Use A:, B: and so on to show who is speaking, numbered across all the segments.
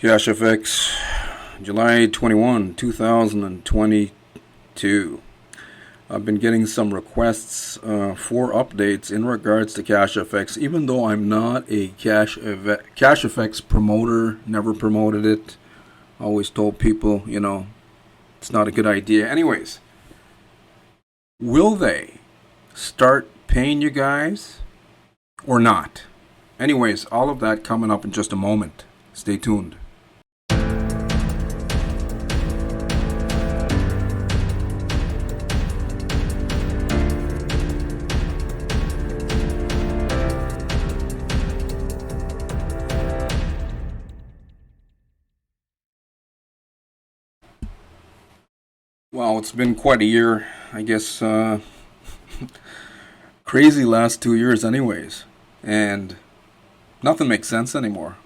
A: CashFX, July 21, 2022. I've been getting some requests for updates in regards to CashFX, even though I'm not a CashFX promoter, never promoted it. Always told people, it's not a good idea. Anyways, will they start paying you guys or not? Anyways, all of that coming up in just a moment. Stay tuned. Well, it's been quite a year, I guess. Crazy last 2 years, anyways. And nothing makes sense anymore.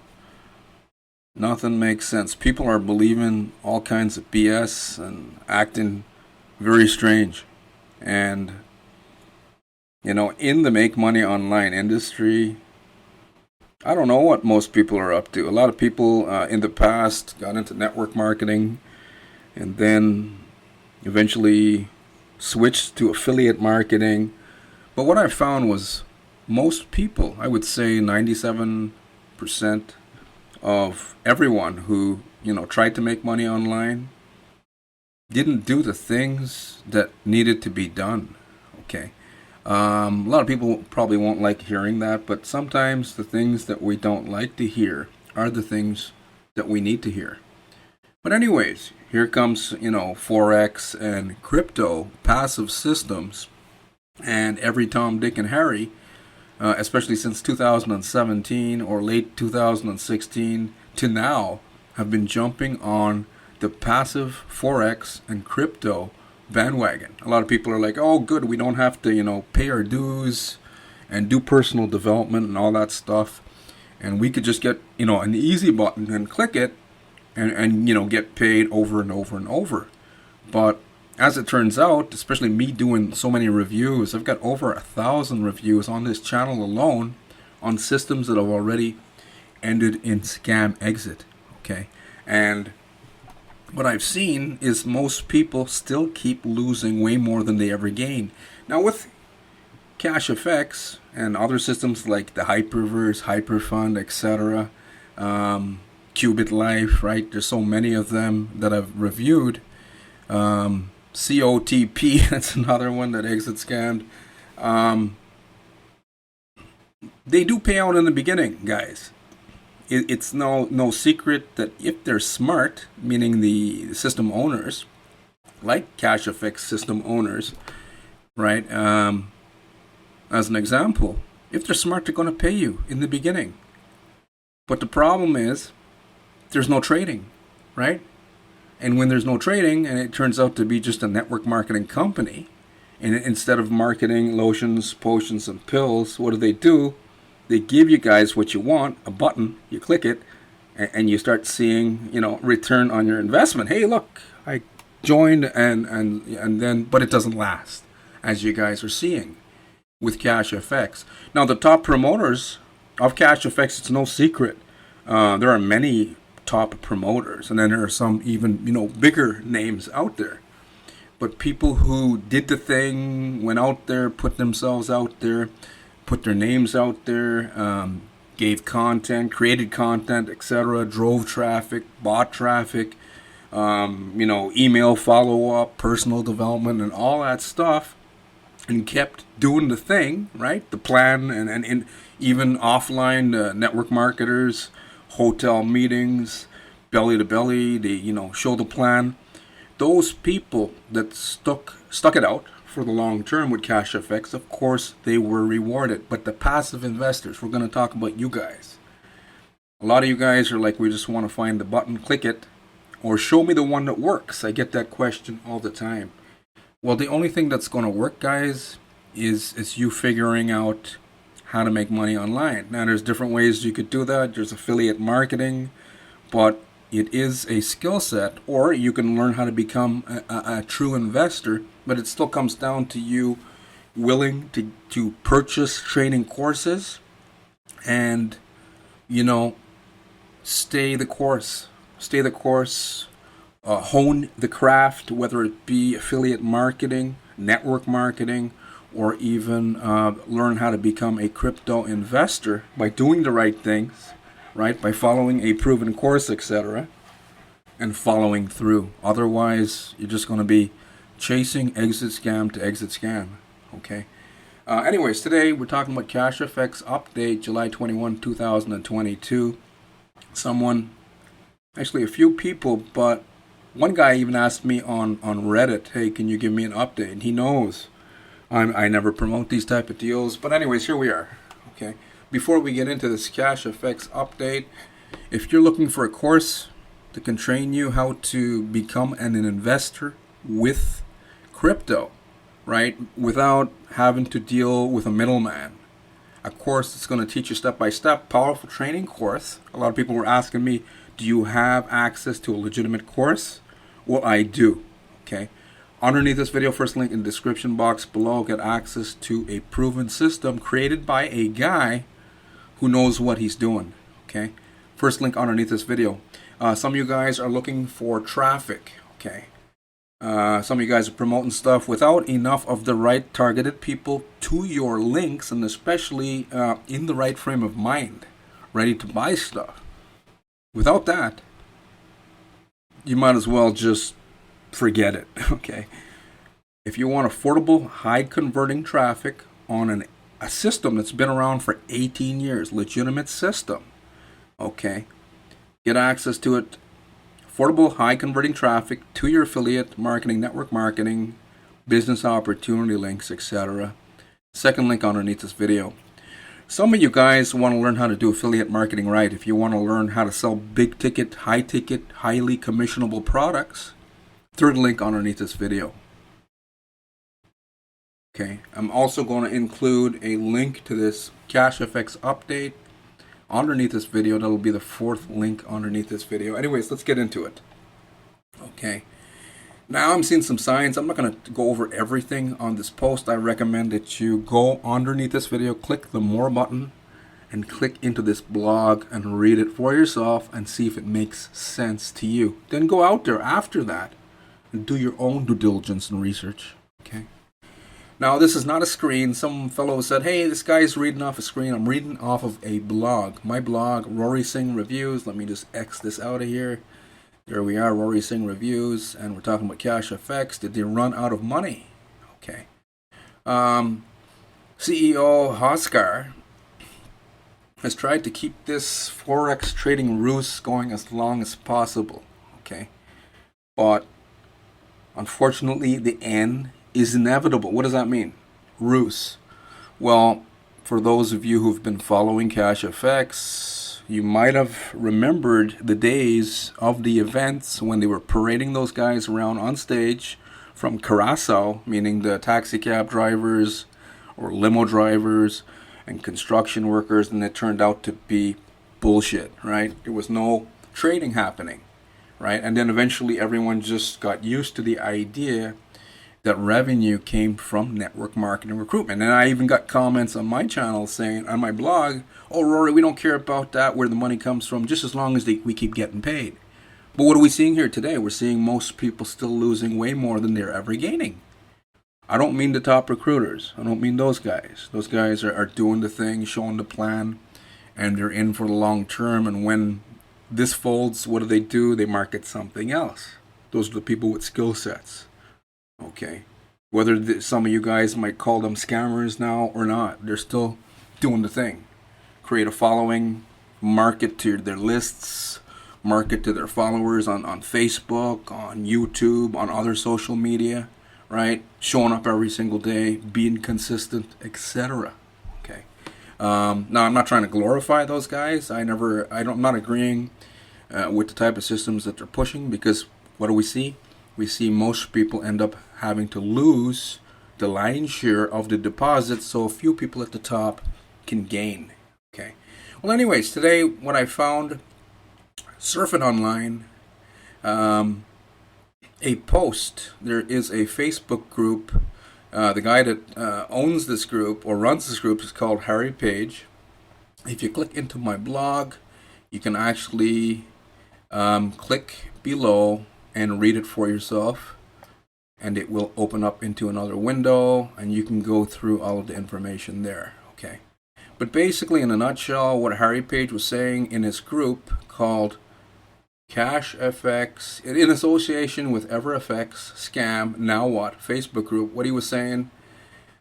A: Nothing makes sense. People are believing all kinds of BS and acting very strange. And, in the make money online industry, I don't know what most people are up to. A lot of people in the past got into network marketing and then eventually switched to affiliate marketing. But what I found was most people, I would say 97% of everyone who, tried to make money online didn't do the things that needed to be done. Okay. A lot of people probably won't like hearing that, but sometimes the things that we don't like to hear are the things that we need to hear. But anyways, here comes, Forex and crypto passive systems, and every Tom, Dick, and Harry, especially since 2017 or late 2016 to now, have been jumping on the passive Forex and crypto bandwagon. A lot of people are like, oh, good, we don't have to, pay our dues and do personal development and all that stuff. And we could just get, an easy button and click it and get paid over and over and over. But as it turns out, especially me doing so many reviews, I've got over 1,000 reviews on this channel alone on systems that have already ended in scam exit. Okay. And what I've seen is most people still keep losing way more than they ever gain. Now with CashFX and other systems like the Hyperverse, Hyperfund, etc., Qubit Life, right? There's so many of them that I've reviewed. COTP, that's another one that exit scammed. They do pay out in the beginning, guys. It's no secret that if they're smart, meaning the system owners, like CashFX system owners, right? As an example, if they're smart, they're going to pay you in the beginning. But the problem is, there's no trading, right? And when there's no trading, and it turns out to be just a network marketing company, and instead of marketing lotions, potions, and pills, what do? They give you guys what you want, a button, you click it, and you start seeing, return on your investment. Hey, look, I joined, and then, but it doesn't last, as you guys are seeing with CashFX. Now, the top promoters of CashFX, it's no secret. There are many top promoters, and then there are some even bigger names out there. But people who did the thing, went out there, put themselves out there, put their names out there, gave content, created content, etc., drove traffic, bought traffic, email follow-up, personal development, and all that stuff, and kept doing the thing, right? The plan, and even offline network marketers, hotel meetings, belly to belly, they show the plan. Those people that stuck it out for the long term with CashFX, of course they were rewarded. But the passive investors, we're going to talk about you guys. A lot of you guys are like, we just want to find the button, click it, or show me the one that works. I get that question all the time. Well, the only thing that's going to work, guys, is you figuring out how to make money online. Now, there's different ways you could do that. There's affiliate marketing, but it is a skill set, or you can learn how to become a true investor, but it still comes down to you willing to purchase training courses and, stay the course. Stay the course. Hone the craft, whether it be affiliate marketing, network marketing, or even learn how to become a crypto investor by doing the right things, right? By following a proven course, etc., and following through. Otherwise, you're just going to be chasing exit scam to exit scam. Okay. Anyways, today we're talking about CashFX update, July 21, 2022. Actually a few people, but one guy even asked me on Reddit, hey, can you give me an update? And he knows I never promote these type of deals. But anyways, here we are. Okay. Before we get into this CashFX update, if you're looking for a course that can train you how to become an investor with crypto, right, without having to deal with a middleman, a course that's going to teach you step by step, powerful training course. A lot of people were asking me, do you have access to a legitimate course? Well, I do. Okay. Underneath this video, first link in the description box below, get access to a proven system created by a guy who knows what he's doing. Okay. First link underneath this video. Some of you guys are looking for traffic. Okay. Some of you guys are promoting stuff without enough of the right targeted people to your links, and especially in the right frame of mind, ready to buy stuff. Without that, you might as well just forget it. Okay. If you want affordable, high converting traffic on a system that's been around for 18 years, legitimate system, okay, get access to it. Affordable, high converting traffic to your affiliate marketing, network marketing, business opportunity links, etc. Second link underneath this video. Some of you guys want to learn how to do affiliate marketing right. If you want to learn how to sell big ticket, highly commissionable products, third link underneath this video. Okay, I'm also going to include a link to this CashFX update underneath this video. That'll be the fourth link underneath this video. Anyways, let's get into it. Okay. Now I'm seeing some signs. I'm not going to go over everything on this post. I recommend that you go underneath this video, click the more button, and click into this blog and read it for yourself and see if it makes sense to you. Then go out there after that and do your own due diligence and research. Okay. Now, this is not a screen. Some fellow said, hey, this guy's reading off a screen. I'm reading off of a blog. My blog, Rory Singh Reviews. Let me just X this out of here. There we are, Rory Singh Reviews. And we're talking about CashFX. Did they run out of money? Okay. CEO Hoskar has tried to keep this Forex trading ruse going as long as possible. Okay. But unfortunately, the end is inevitable. What does that mean? Ruse. Well, for those of you who've been following CashFX, you might have remembered the days of the events when they were parading those guys around on stage from Curacao, meaning the taxi cab drivers or limo drivers and construction workers, and it turned out to be bullshit, right? There was no trading happening, right? And then eventually everyone just got used to the idea that revenue came from network marketing recruitment. And I even got comments on my channel saying, on my blog, oh, Rory, we don't care about that, where the money comes from, just as long as we keep getting paid. But what are we seeing here today? We're seeing most people still losing way more than they're ever gaining. I don't mean the top recruiters. I don't mean those guys. Those guys are doing the thing, showing the plan, and they're in for the long term. And when this folds, what do? They market something else. Those are the people with skill sets. Okay, whether some of you guys might call them scammers now or not, they're still doing the thing. Create a following, market to their lists, market to their followers on Facebook, on YouTube, on other social media, right? Showing up every single day, being consistent, etc. Okay. Now, I'm not trying to glorify those guys. I'm not agreeing with the type of systems that they're pushing, because what do we see? We see most people end up having to lose the lion's share of the deposits, so a few people at the top can gain. Okay. Well, anyways, today what I found, surfing online, a post. There is a Facebook group. The guy that owns this group or runs this group is called Harry Page. If you click into my blog, You can actually click below and read it for yourself, and it will open up into another window, and you can go through all of the information there. Okay. But basically, in a nutshell, what Harry Page was saying in his group called CashFX, in association with EverFX scam, now what? Facebook group, what he was saying,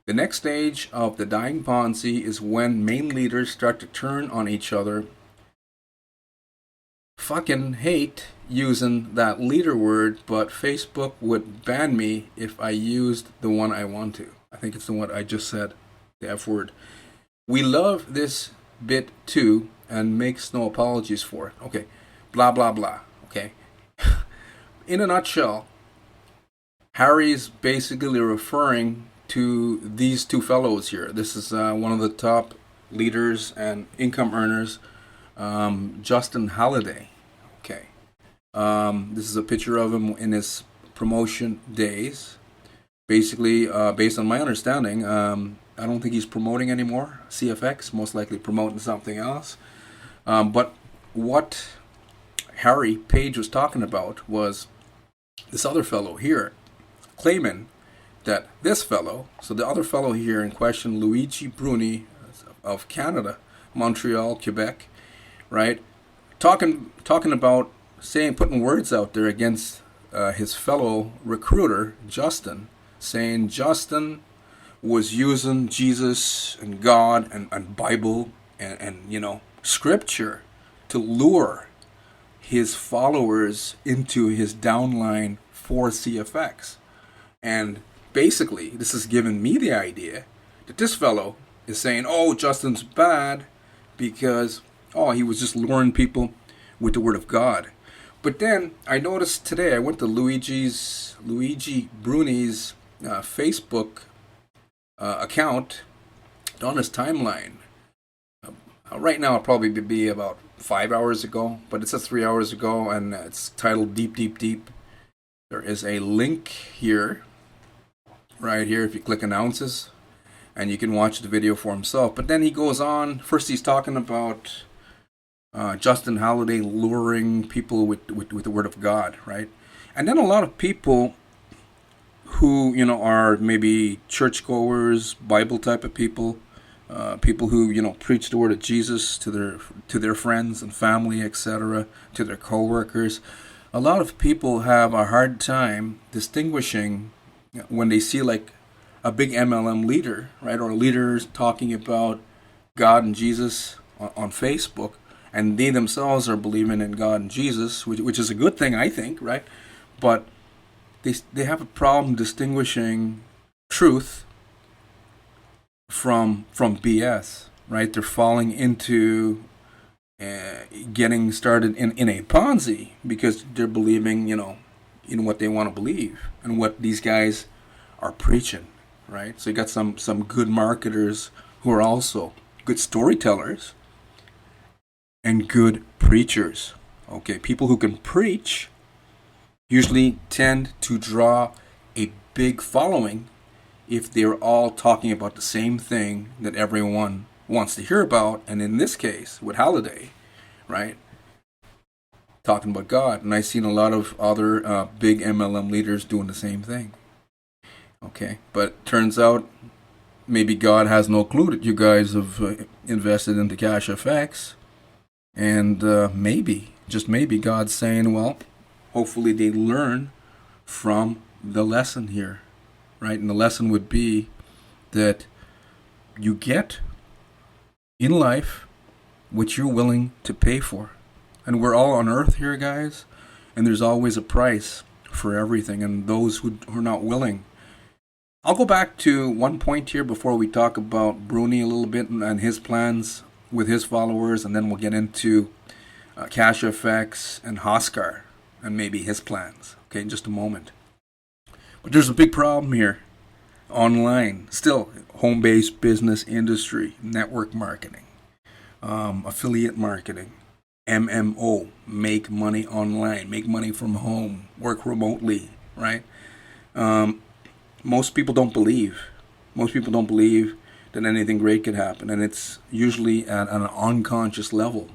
A: the next stage of the dying Ponzi is when main leaders start to turn on each other. Fucking hate using that leader word, but Facebook would ban me if I used the one I want to. I think it's the one I just said, the F word. We love this bit too and makes no apologies for it. Okay. Blah, blah, blah. Okay. In a nutshell, Harry's basically referring to these two fellows here. This is one of the top leaders and income earners, Justin Halliday. Okay. This is a picture of him in his promotion days. Basically, based on my understanding, I don't think he's promoting anymore. CFX, most likely promoting something else. But what Harry Page was talking about was this other fellow here claiming that this fellow, so the other fellow here in question, Luigi Bruni of Canada, Montreal, Quebec, right? Talking about putting words out there against his fellow recruiter, Justin, saying Justin was using Jesus and God and Bible and scripture to lure his followers into his downline for CFX. And basically, this has given me the idea that this fellow is saying, oh, Justin's bad because, he was just luring people with the word of God. But then I noticed today, I went to Luigi Bruni's Facebook account on his timeline. Right now, it'll probably be about 5 hours ago, but it says 3 hours ago, and it's titled Deep, Deep, Deep. There is a link here, right here, if you click announces, and you can watch the video for himself. But then he goes on. First, he's talking about Justin Halliday luring people with the word of God, right? And then a lot of people who are maybe churchgoers, Bible type of people, people who preach the word of Jesus to their friends and family, etc., to their coworkers. A lot of people have a hard time distinguishing when they see like a big MLM leader, right, or leaders talking about God and Jesus on Facebook, and they themselves are believing in God and Jesus, which is a good thing, I think, right? But they have a problem distinguishing truth from BS, right? They're falling into getting started in a Ponzi because they're believing, in what they want to believe and what these guys are preaching, right? So you got some good marketers who are also good storytellers and good preachers. Okay, people who can preach usually tend to draw a big following if they're all talking about the same thing that everyone wants to hear about. And in this case, with Halliday, right, talking about God. And I've seen a lot of other big MLM leaders doing the same thing. Okay, but turns out maybe God has no clue that you guys have invested into CashFX. And maybe, just maybe, God's saying, well, hopefully they learn from the lesson here, right? And the lesson would be that you get in life what you're willing to pay for. And we're all on earth here, guys, and there's always a price for everything. And those who are not willing. I'll go back to one point here before we talk about Bruni a little bit and his plans with his followers, and then we'll get into CashFX and Hoskar and maybe his plans, okay, in just a moment. But there's a big problem here online, still, home-based business industry, network marketing, affiliate marketing, MMO, make money online, make money from home, work remotely, right? Most people don't believe. Most people don't believe that anything great could happen, and it's usually at an unconscious level.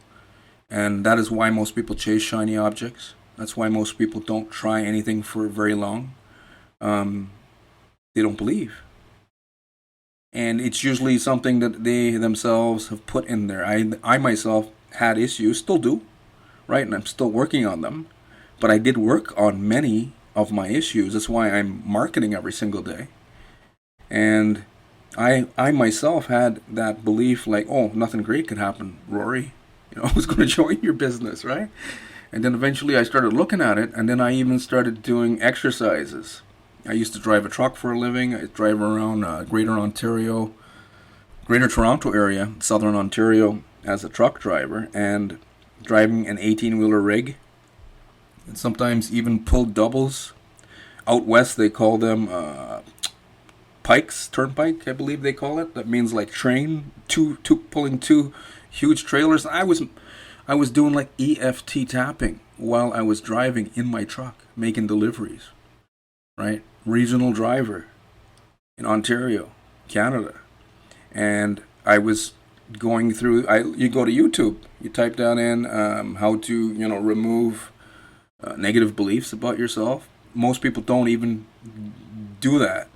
A: And that is why most people chase shiny objects. That's why most people don't try anything for very long. They don't believe. And it's usually something that they themselves have put in there. I myself had issues, still do, right? And I'm still working on them. But I did work on many of my issues. That's why I'm marketing every single day. And I myself had that belief like, oh, nothing great could happen, Rory. I was going to join your business, right? And then eventually I started looking at it, and then I even started doing exercises. I used to drive a truck for a living. I drive around Greater Toronto area, Southern Ontario, as a truck driver, and driving an 18-wheeler rig, and sometimes even pulled doubles. Out west, they call them pikes, turnpike, I believe they call it. That means like train, pulling two huge trailers. I was doing like EFT tapping while I was driving in my truck, making deliveries, right? Regional driver in Ontario, Canada. And I was going through, you go to YouTube, you type down in how to, remove negative beliefs about yourself. Most people don't even do that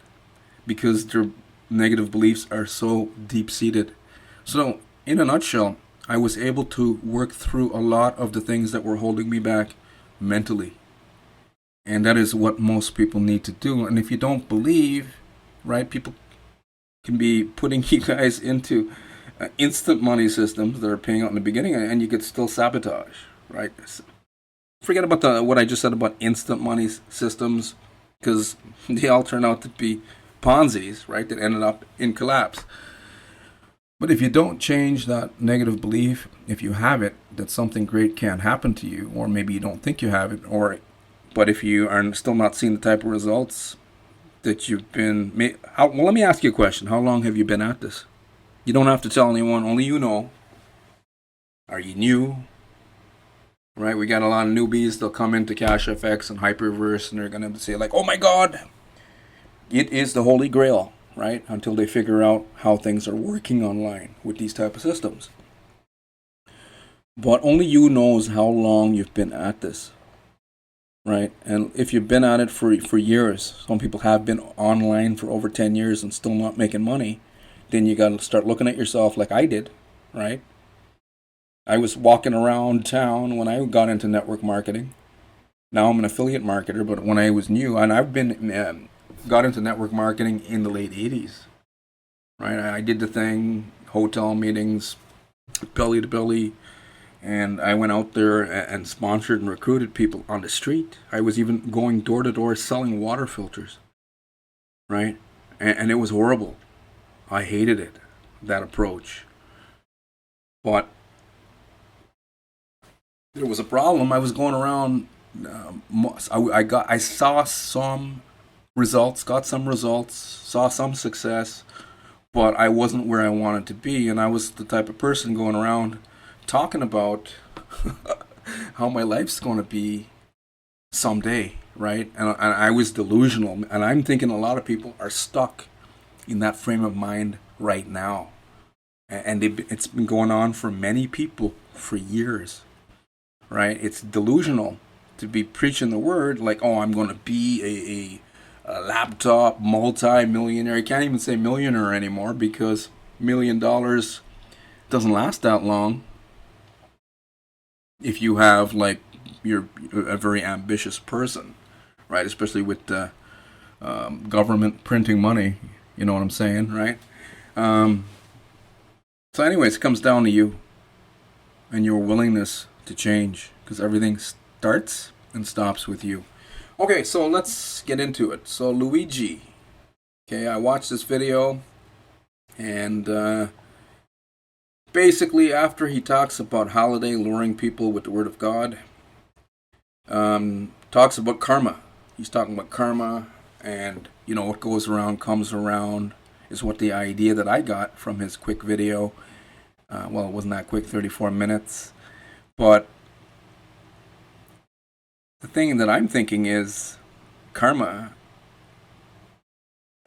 A: because their negative beliefs are so deep-seated. So, in a nutshell, I was able to work through a lot of the things that were holding me back mentally. And that is what most people need to do. And if you don't believe, right, people can be putting you guys into instant money systems that are paying out in the beginning, and you could still sabotage, right? Forget about what I just said about instant money systems, because they all turn out to be Ponzi's, right, that ended up in collapse. But if you don't change that negative belief, if you have it, that something great can't happen to you, or maybe you don't think you have it, but if you are still not seeing the type of results that you've been... well, let me ask you a question. How long have you been at this? You don't have to tell anyone. Only you know. Are you new? Right? We got a lot of newbies. They'll come into CashFX and Hyperverse, and they're going to say like, oh my God, it is the Holy Grail, right? Until they figure out how things are working online with these type of systems. But only you knows how long you've been at this. Right, and if you've been at it for years, some people have been online for over 10 years and still not making money, then you got to start looking at yourself like I did, right? I was walking around town when I got into network marketing. Now I'm an affiliate marketer, but when I was new, and I've been got into network marketing in the late 80s, right? I did the thing, hotel meetings, belly to belly. And I went out there and sponsored and recruited people on the street. I was even going door to door selling water filters. Right? And it was horrible. I hated it, that approach. But there was a problem. I was going around. I saw some results, got some results, saw some success, but I wasn't where I wanted to be. And I was the type of person going around talking about how my life's going to be someday, right? And I was delusional. And I'm thinking a lot of people are stuck in that frame of mind right now. And it's been going on for many people for years, right? It's delusional to be preaching the word like, oh, I'm going to be a laptop multi-millionaire. You can't even say millionaire anymore because $1 million doesn't last that long. If you have you're a very ambitious person, right? Especially with government printing money, you know what I'm saying, right? So anyways, it comes down to you and your willingness to change, because everything starts and stops with you. Okay, so let's get into it. So Luigi, okay, I watched this video, and basically, after he talks about Holiday luring people with the word of God, talks about karma. He's talking about karma, and what goes around comes around is what the idea that I got from his quick video. Well, it wasn't that quick, 34 minutes. But the thing that I'm thinking is karma.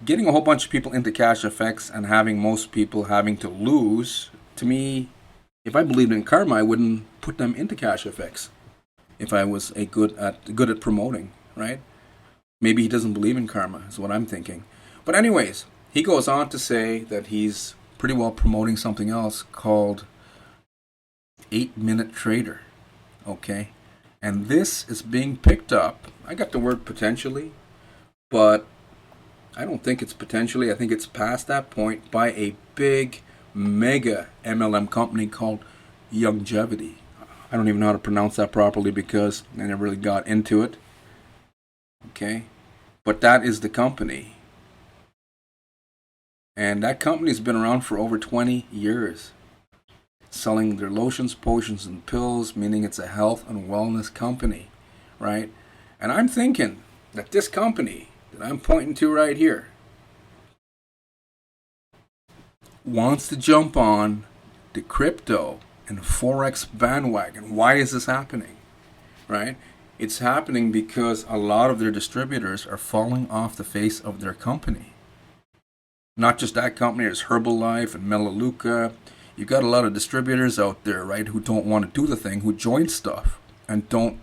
A: Getting a whole bunch of people into CashFX and having most people having to lose, to me, If I believed in karma, I wouldn't put them into CashFX. If I was good at promoting, right? Maybe he doesn't believe in karma, is what I'm thinking. But anyways, he goes on to say that he's pretty well promoting something else called 8-Minute Trader. Okay? And this is being picked up. I got the word potentially, but I don't think it's potentially. I think it's past that point by a big, mega MLM company called Longevity. I don't even know how to pronounce that properly because I never really got into it. Okay? But that is the company. And that company's been around for over 20 years. Selling their lotions, potions, and pills, meaning it's a health and wellness company, right? And I'm thinking that this company that I'm pointing to right here wants to jump on the crypto and Forex bandwagon. Why is this happening, right? It's happening because a lot of their distributors are falling off the face of their company. Not just that company, there's Herbalife and Melaleuca. You've got a lot of distributors out there, right, who don't want to do the thing, who join stuff and don't,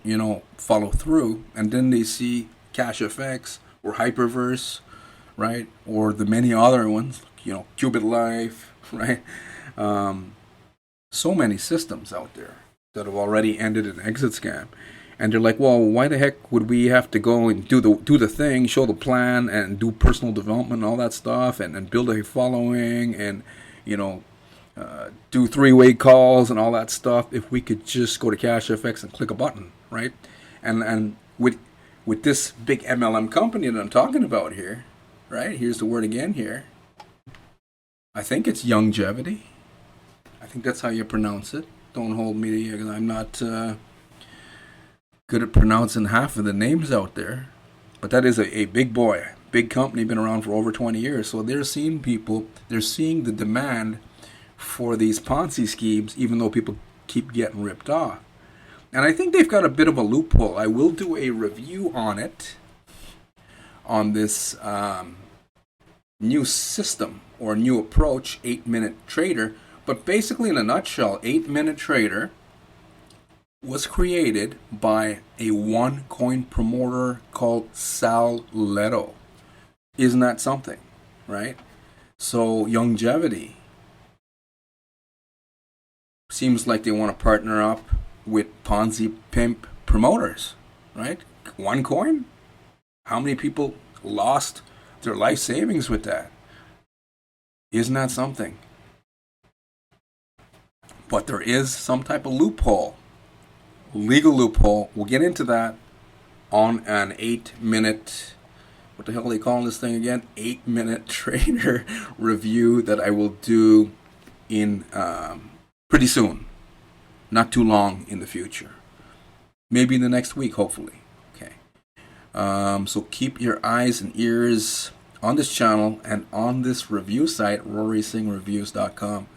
A: follow through. And then they see CashFX or Hyperverse, right, or the many other ones, Qubit Life, right? So many systems out there that have already ended an exit scam. And they're like, well, why the heck would we have to go and do the thing, show the plan, and do personal development and all that stuff, and build a following, and do three-way calls and all that stuff if we could just go to CashFX and click a button, right? And with this big MLM company that I'm talking about here, right? Here's the word again here. I think it's Longevity. I think that's how you pronounce it. Don't hold me because I'm not good at pronouncing half of the names out there. But that is a big boy, big company, been around for over 20 years. So they're seeing the demand for these Ponzi schemes, even though people keep getting ripped off. And I think they've got a bit of a loophole. I will do a review on it, on this new system or new approach, 8-Minute Trader. But basically, in a nutshell, 8-Minute Trader was created by a one-coin promoter called Sal Leto. Isn't that something, right? So Longevity seems like they want to partner up with Ponzi pimp promoters, right? One coin? How many people lost their life savings with that? Isn't that something? But there is some type of loophole, legal loophole. We'll get into that on an 8-minute, what the hell are they calling this thing again? 8-Minute Trader review that I will do in pretty soon. Not too long in the future. Maybe in the next week, hopefully. Okay. So keep your eyes and ears on this channel and on this review site, RorySinghReviews.com.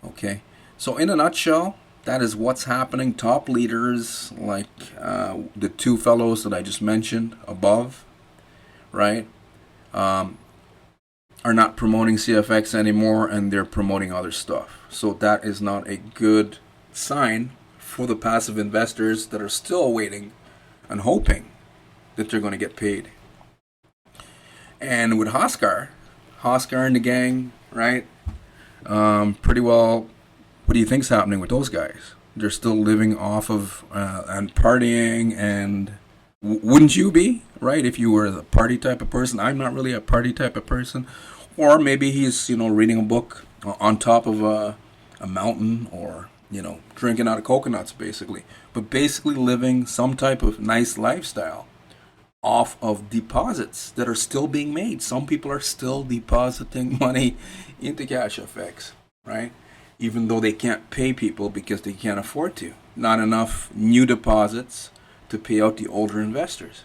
A: Okay. So in a nutshell, that is what's happening. Top leaders like the two fellows that I just mentioned above, right, are not promoting CFX anymore, and they're promoting other stuff. So that is not a good sign for the passive investors that are still waiting and hoping that they're going to get paid. And with Hoskar and the gang, right, pretty well, what do you think's happening with those guys? They're still living off of and partying, and wouldn't you be, right, if you were the party type of person? I'm not really a party type of person. Or maybe he's, reading a book on top of a mountain, or, drinking out of coconuts, basically. But basically living some type of nice lifestyle off of deposits that are still being made. Some people are still depositing money into CashFX, right? Even though they can't pay people because they can't afford to. Not enough new deposits to pay out the older investors.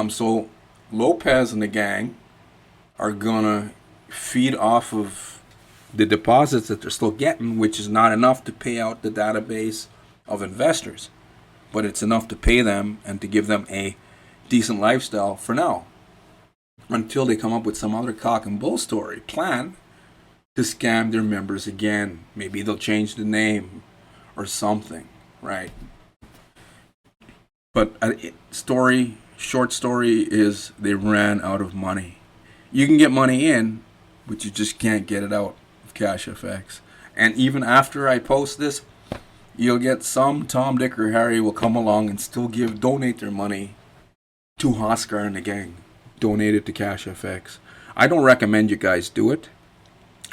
A: So Lopez and the gang are gonna feed off of the deposits that they're still getting, which is not enough to pay out the database of investors, but it's enough to pay them and to give them a decent lifestyle for now, until they come up with some other cock and bull story plan to scam their members again. Maybe they'll change the name or something, right? But short story is they ran out of money. You can get money in, but you just can't get it out of CashFX. And even after I post this, you'll get some Tom, Dick, or Harry will come along and still donate their money to Oscar and the gang. Donate it to CashFX. I don't recommend you guys do it.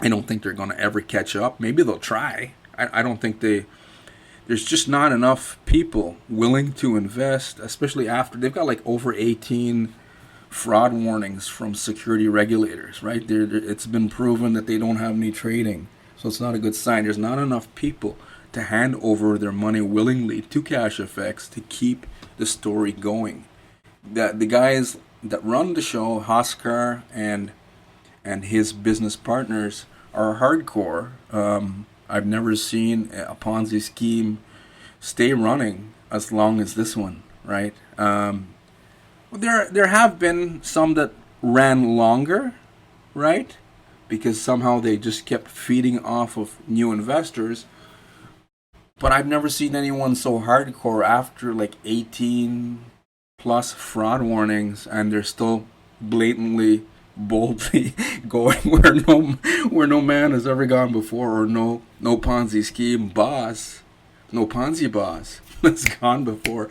A: I don't think they're going to ever catch up. Maybe they'll try. I don't think there's just not enough people willing to invest, especially after they've got like over 18 fraud warnings from security regulators, right? It's been proven that they don't have any trading. So it's not a good sign. There's not enough people to hand over their money willingly to CashFX to keep the story going. The guys that run the show, Hoskar and his business partners, are hardcore. I've never seen a Ponzi scheme stay running as long as this one, right? There have been some that ran longer, right? Because somehow they just kept feeding off of new investors. But I've never seen anyone so hardcore after like 18 plus fraud warnings, and they're still blatantly, boldly going where no man has ever gone before, or no Ponzi scheme boss, no Ponzi boss has gone before.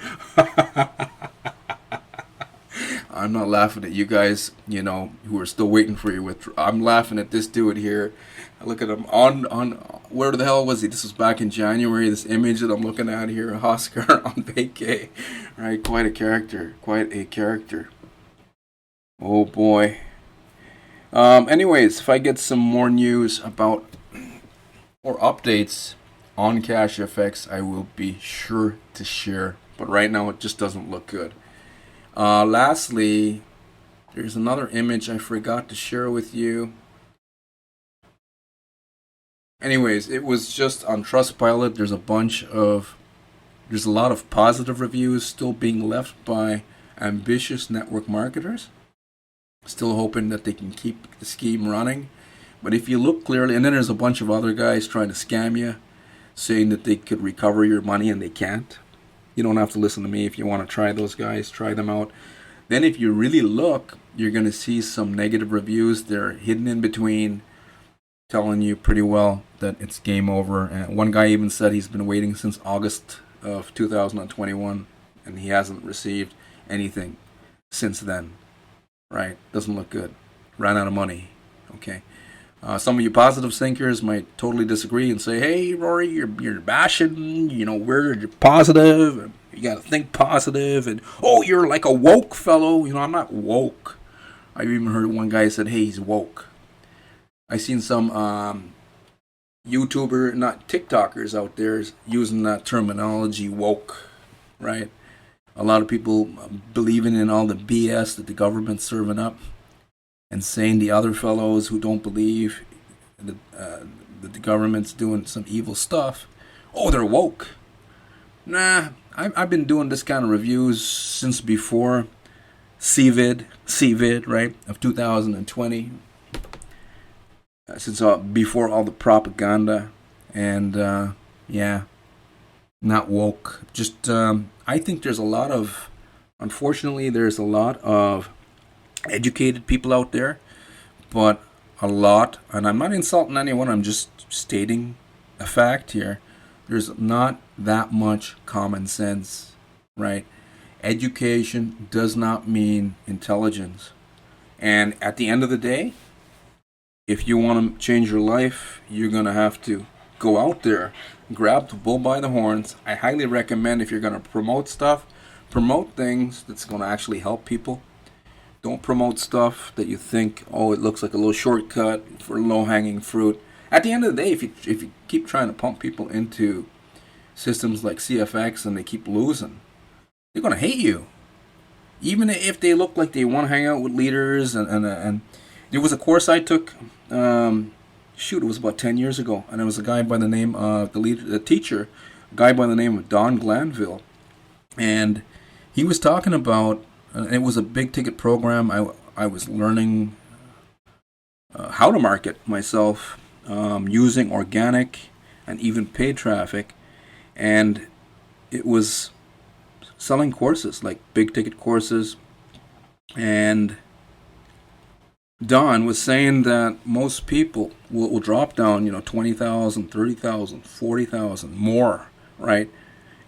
A: I'm not laughing at you guys, who are still waiting for your withdrawal. I'm laughing at this dude here. I look at him on where the hell was he? This was back in January. This image that I'm looking at here, Oscar on vacay, right? Quite a character. Oh boy. Anyways, if I get some more news about or updates on CashFX, I will be sure to share. But right now, it just doesn't look good. Lastly, there's another image I forgot to share with you. Anyways, it was just on Trustpilot. There's a lot of positive reviews still being left by ambitious network marketers. Still hoping that they can keep the scheme running. But if you look clearly, and then there's a bunch of other guys trying to scam you, saying that they could recover your money and they can't. You don't have to listen to me. If you want to try those guys, try them out. Then if you really look, you're going to see some negative reviews. They're hidden in between, telling you pretty well that it's game over. And one guy even said he's been waiting since August of 2021, and he hasn't received anything since then. Right? Doesn't look good. Ran out of money. Okay. Some of you positive thinkers might totally disagree and say, "Hey, Rory, you're bashing. We're positive. And you got to think positive. And you're like a woke fellow. I'm not woke." I've even heard one guy said, "Hey, he's woke." I seen some YouTuber, not TikTokers out there using that terminology, woke. Right? A lot of people believing in all the BS that the government's serving up, and saying the other fellows who don't believe that the government's doing some evil stuff, they're woke. Nah, I've been doing this kind of reviews since before CVID, right, of 2020. Since before all the propaganda, and not woke. Just I think unfortunately, there's a lot of educated people out there, but a lot, and I'm not insulting anyone, I'm just stating a fact here, there's not that much common sense, right? Education does not mean intelligence. And at the end of the day, if you want to change your life, you're going to have to go out there, grab the bull by the horns. I highly recommend, if you're going to promote stuff, promote things that's going to actually help people. Don't promote stuff that you think, it looks like a little shortcut for low-hanging fruit. At the end of the day, if you keep trying to pump people into systems like CFX and they keep losing, they're going to hate you. Even if they look like they want to hang out with leaders. And there was a course I took, it was about 10 years ago, and there was a guy by the name of the teacher, a guy by the name of Don Glanville. And he was talking about, it was a big ticket program. I was learning how to market myself using organic and even paid traffic, and it was selling courses, like big ticket courses. And Don was saying that most people will drop down, 20,000, 30,000, 40,000 more, right?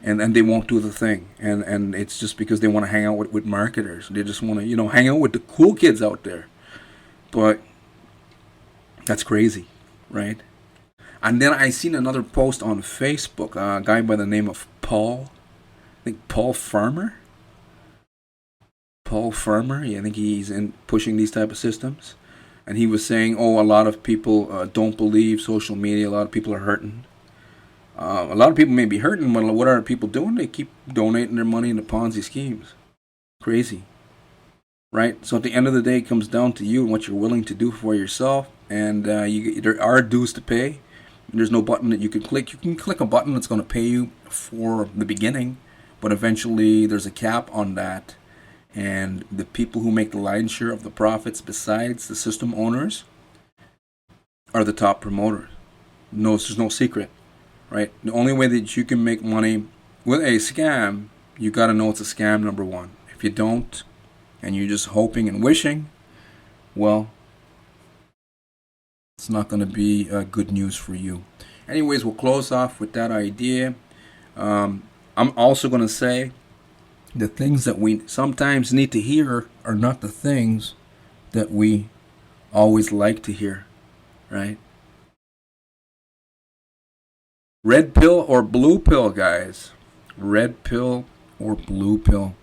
A: And they won't do the thing. And it's just because they want to hang out with marketers. They just want to, hang out with the cool kids out there. But that's crazy, right? And then I seen another post on Facebook, a guy by the name of Paul, I think Paul Farmer. Paul Farmer, I think he's in pushing these type of systems. And he was saying, a lot of people don't believe social media. A lot of people are hurting. A lot of people may be hurting, but what are people doing? They keep donating their money into Ponzi schemes. Crazy. Right? So at the end of the day, it comes down to you and what you're willing to do for yourself. And there are dues to pay. There's no button that you can click. You can click a button that's going to pay you for the beginning, but eventually there's a cap on that. And the people who make the lion's share of the profits, besides the system owners, are the top promoters. No, there's no secret, right? The only way that you can make money with a scam, you got to know it's a scam, number one. If you don't, and you're just hoping and wishing, well, it's not going to be good news for you. Anyways, we'll close off with that idea. I'm also going to say the things that we sometimes need to hear are not the things that we always like to hear, right? Red pill or blue pill, guys. Red pill or blue pill.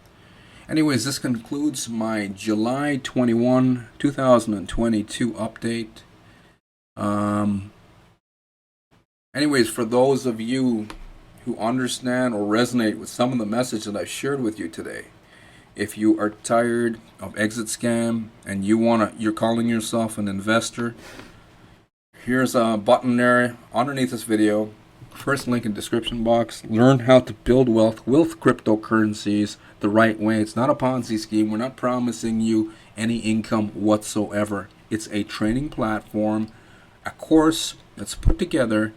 A: Anyways, this concludes my July 21, 2022 update. Anyways, for those of you who understand or resonate with some of the message that I've shared with you today, if you are tired of exit scam and you're calling yourself an investor, here's a button there underneath this video. First link in the description box. Learn how to build wealth with cryptocurrencies the right way. It's not a Ponzi scheme. We're not promising you any income whatsoever. It's a training platform, a course that's put together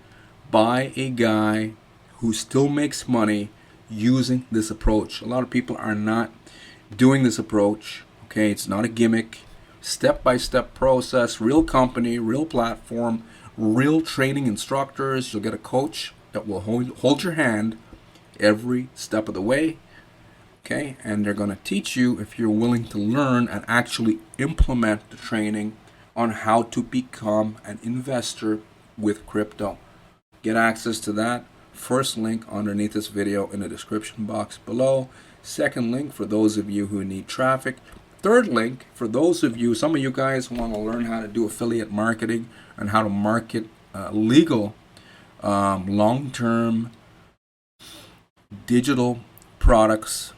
A: by a guy who still makes money using this approach. A lot of people are not doing this approach. Okay, it's not a gimmick. Step-by-step process, real company, real platform, real training instructors. You'll get a coach that will hold your hand every step of the way. Okay, and they're going to teach you, if you're willing to learn and actually implement the training, on how to become an investor with crypto. Get access to that. First link underneath this video in the description box below. Second link for those of you who need traffic. Third link for those of you, some of you guys want to learn how to do affiliate marketing and how to market legal, long-term digital products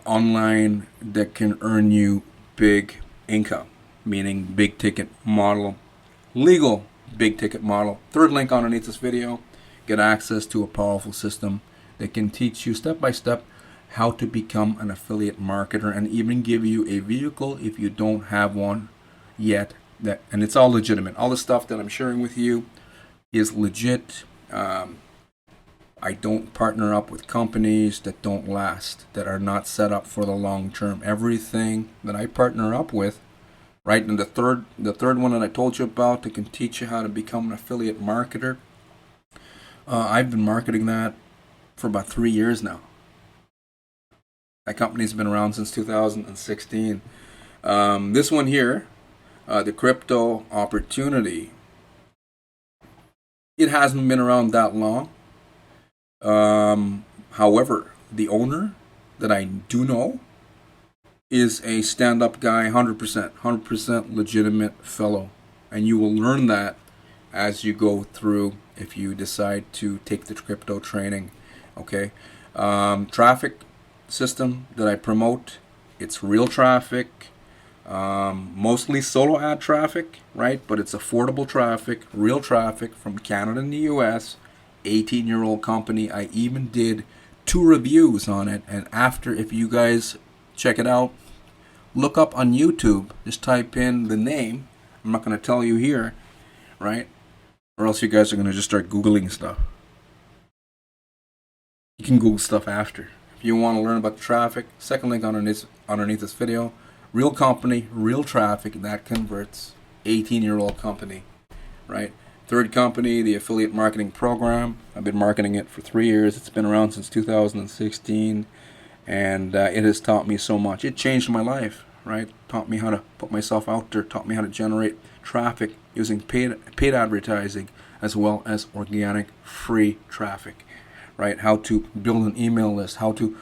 A: online that can earn you big income, meaning big ticket model, legal big ticket model. Third link underneath this video. Get access to a powerful system that can teach you step by step how to become an affiliate marketer, and even give you a vehicle if you don't have one yet. And it's all legitimate. All the stuff that I'm sharing with you is legit. I don't partner up with companies that don't last, that are not set up for the long term. Everything that I partner up with, right? And the third one that I told you about, that can teach you how to become an affiliate marketer. I've been marketing that for about 3 years now. That company's been around since 2016. This one here, the crypto opportunity, it hasn't been around that long. However, the owner that I do know is a stand-up guy, 100% legitimate fellow. And you will learn that as you go through, if you decide to take the crypto training. Okay. Traffic system that I promote, it's real traffic, mostly solo ad traffic, right? But it's affordable traffic, real traffic from Canada and the US. 18-year-old company. I even did 2 reviews on it, and after, if you guys check it out, look up on YouTube, just type in the name. I'm not going to tell you here, right? or else you guys are going to just start Googling stuff. You can Google stuff after. If you want to learn about the traffic, second link underneath this video. Real company, real traffic that converts. 18-year-old company, right? Third company, the affiliate marketing program. I've been marketing it for 3 years. It's been around since 2016, and it has taught me so much. It changed my life, right? Taught me how to put myself out there. Taught me how to generate traffic using paid advertising as well as organic free traffic, right? How to build an email list, how to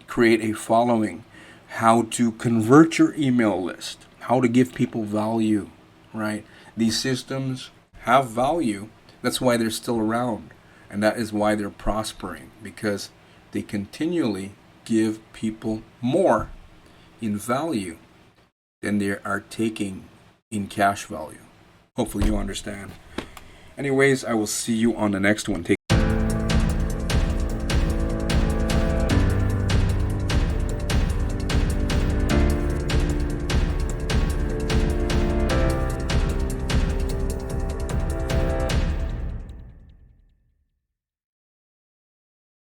A: create a following, how to convert your email list, how to give people value, right? These systems have value. That's why they're still around, and that is why they're prospering, because they continually give people more in value than they are taking in cash value. Hopefully you understand. Anyways, I will see you on the next one.